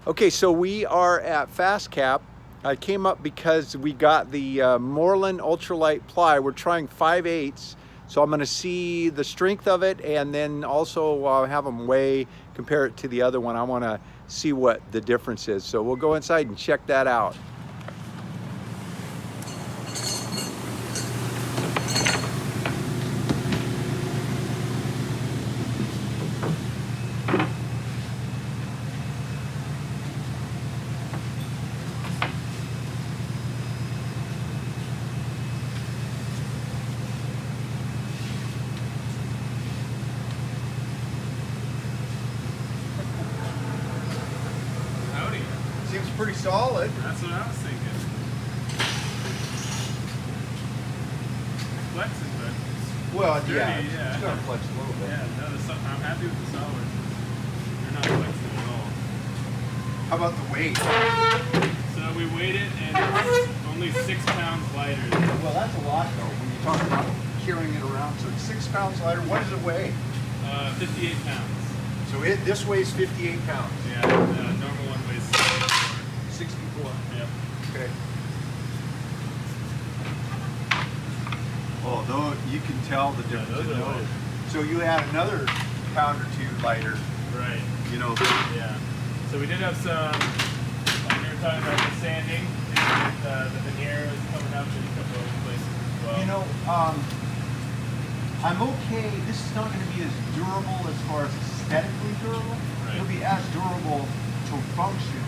Okay, so we are at Fast Cap. I came up because we got the Moreland Ultralight ply. We're trying 5/8, so I'm going to see the strength of it, and then also have them weigh, compare it to the other one. I want to see what the difference is. So we'll go inside and check that out. Howdy. Seems pretty solid. That's what I was thinking. Flexing, but Well, dirty, yeah. it's going to flex a little bit. Yeah, no, I'm happy with the solid. They're not flexing at all. How about the weight? So we weighed it, and it's only 6 pounds lighter. Well, that's a lot, though, when you talk about carrying it around. So it's 6 pounds lighter. What does it weigh? 58 pounds. So this weighs 58 pounds. Yeah, the normal one weighs 64. Yep. Okay. Oh, though you can tell the difference in those are those. light. So you add another pound or two lighter. Right. You know. Yeah. So we did have some, like you were talking about the sanding, the veneer was coming up in a couple of places as well. You know, I'm okay. This is not going to be as durable as far as aesthetically durable. Right. It'll be as durable to function.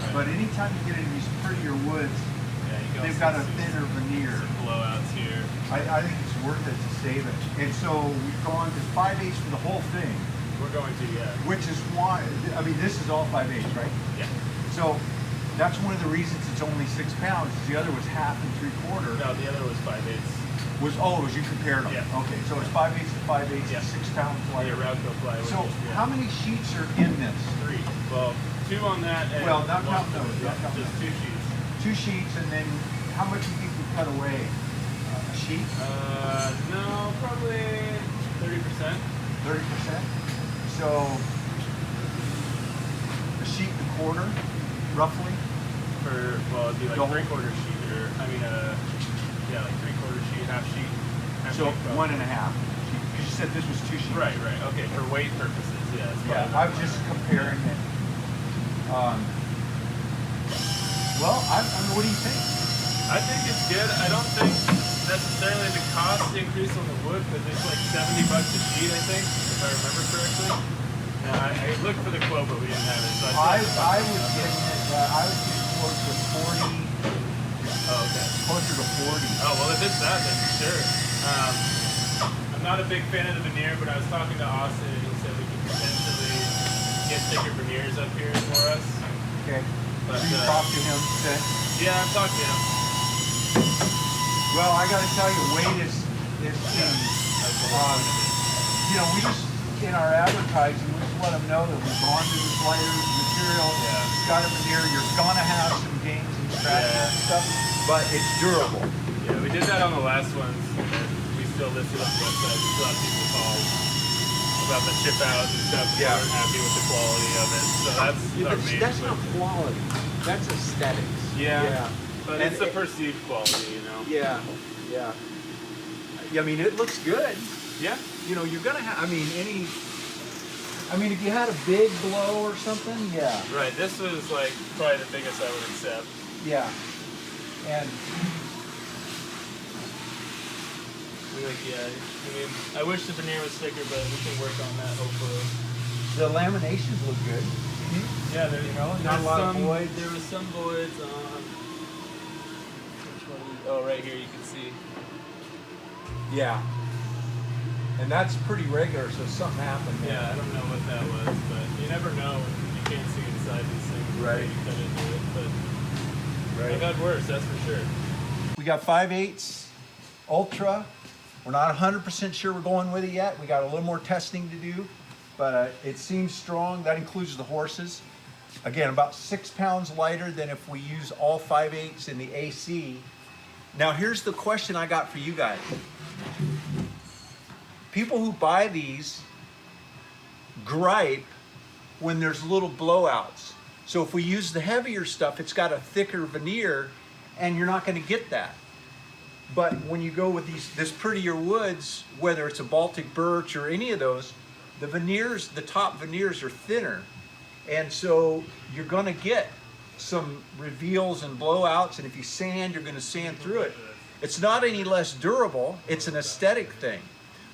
Right. But anytime you get into these prettier woods, Yeah, you can they've also got a see thinner veneer. some blowouts here. I think it's worth it to save it. And so we've gone to 5/8 for the whole thing, We're going to, yeah. which is why, I mean, this is all 5/8, right? Yeah. So that's one of the reasons it's only 6 pounds. The other was 1/2 and 3/4. No, the other was 5/8. Oh, it was you compared them? Yeah. Okay, so it's 5/8 to 5/8, Yeah. 6 pounds Yeah, lighter. Rowco plywood. So yeah. how many sheets are in this? 3. Well, 2 on that and Well, not one counting those, yeah, not counting just those. 2 sheets. 2 sheets, and then how much do you think we cut away? A sheet? No, probably 30%. 30%? So a sheet and a quarter, roughly? Well, it'd be like The whole- 3/4 sheet, or, I mean, yeah, like 3/4 sheet, half sheet. So sheet, probably. 1.5. Because you said this was 2 sheets. Right, okay, for weight purposes, yeah. It's Yeah, probably I not was just much. comparing it. Well, I mean, what do you think? I think it's good. I don't think necessarily the cost increase on the wood, because it's like $70 a sheet, I think, if I remember correctly. Yeah, I looked for the quote, but we didn't have it. So I was getting close to 40. Oh, okay. Closer to 40. Oh, well, if it's that, then sure. I'm not a big fan of the veneer, but I was talking to Austin, and he said we could potentially get thicker veneers up here for us. Okay. But, So you talked to him then? Yeah, I've talked to him. Well, I got to tell you, weight is key. You know, we just, in our advertising, we just let them know that we've gone to this lighter material. Yeah. It's got a veneer. You're going to have some dings and scratches Yeah. and stuff, but it's durable. Yeah, we did that on the last ones. We still listed on the website. We still have people call about the chip out and stuff. Yeah. We weren't happy with the quality of it. So that's our main That's push. not quality. That's aesthetics. Yeah. But And it's the perceived quality, you know? Yeah. I mean, it looks good. Yeah. You know, you're gonna have. I mean, if you had a big blow or something, yeah. Right, this was like probably the biggest I would accept. Yeah. And Yeah, I mean, I wish the veneer was thicker, but we can work on that hopefully. the laminations look good. Yeah, there, You know, not there's a lot of some, voids. There was some voids on. Which one? Oh, right here you can see. Yeah. And that's pretty regular, so something happened there. Yeah, I don't know what that was, but you never know when you can't see inside these things. Right. You cut into it, but I've had worse, that's for sure. We got 5/8 Ultra. We're not 100% sure we're going with it yet. We got a little more testing to do, but it seems strong. That includes the horses. Again, about 6 pounds lighter than if we use all 5/8 in the AC. Now here's the question I got for you guys. People who buy these gripe when there's little blowouts. So if we use the heavier stuff, it's got a thicker veneer, and you're not going to get that. But when you go with this prettier woods, whether it's a Baltic birch or any of those, the veneers, the top veneers are thinner. And so you're going to get some reveals and blowouts, and if you sand, you're going to sand through it. It's not any less durable, it's an aesthetic thing.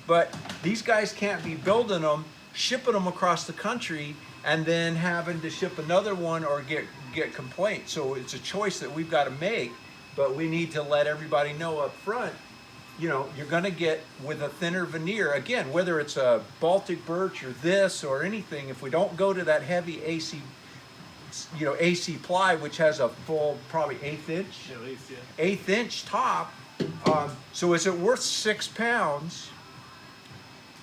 But these guys can't be building them, shipping them across the country, and then having to ship another one or get complaints. So it's a choice that we've got to make, but we need to let everybody know up front, you know, you're going to get with a thinner veneer. Again, whether it's a Baltic birch or this or anything, if we don't go to that heavy AC, you know, AC ply, which has a full probably 1/8 inch, At least, yeah. 1/8 inch top. So is it worth £6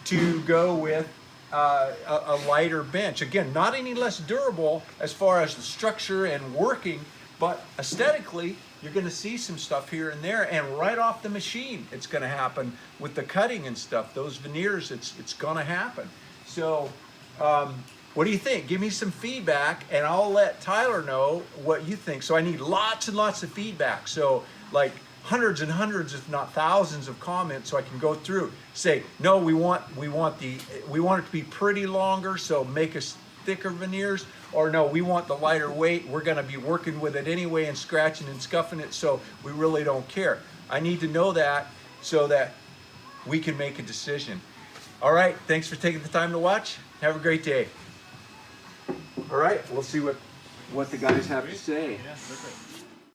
to go with a lighter bench? Again, not any less durable as far as the structure and working, but aesthetically, you're going to see some stuff here and there, and right off the machine, it's going to happen with the cutting and stuff. Those veneers, it's going to happen. So, what do you think? Give me some feedback, and I'll let Tyler know what you think. So I need lots and lots of feedback. So like hundreds and hundreds, if not thousands, of comments, so I can go through. Say, no, we want it to be pretty longer, so make us thicker veneers, or no, we want the lighter weight. We're going to be working with it anyway and scratching and scuffing it, so we really don't care. I need to know that so that we can make a decision. All right, thanks for taking the time to watch. Have a great day. All right, we'll see what the guys have to say. Yeah, perfect.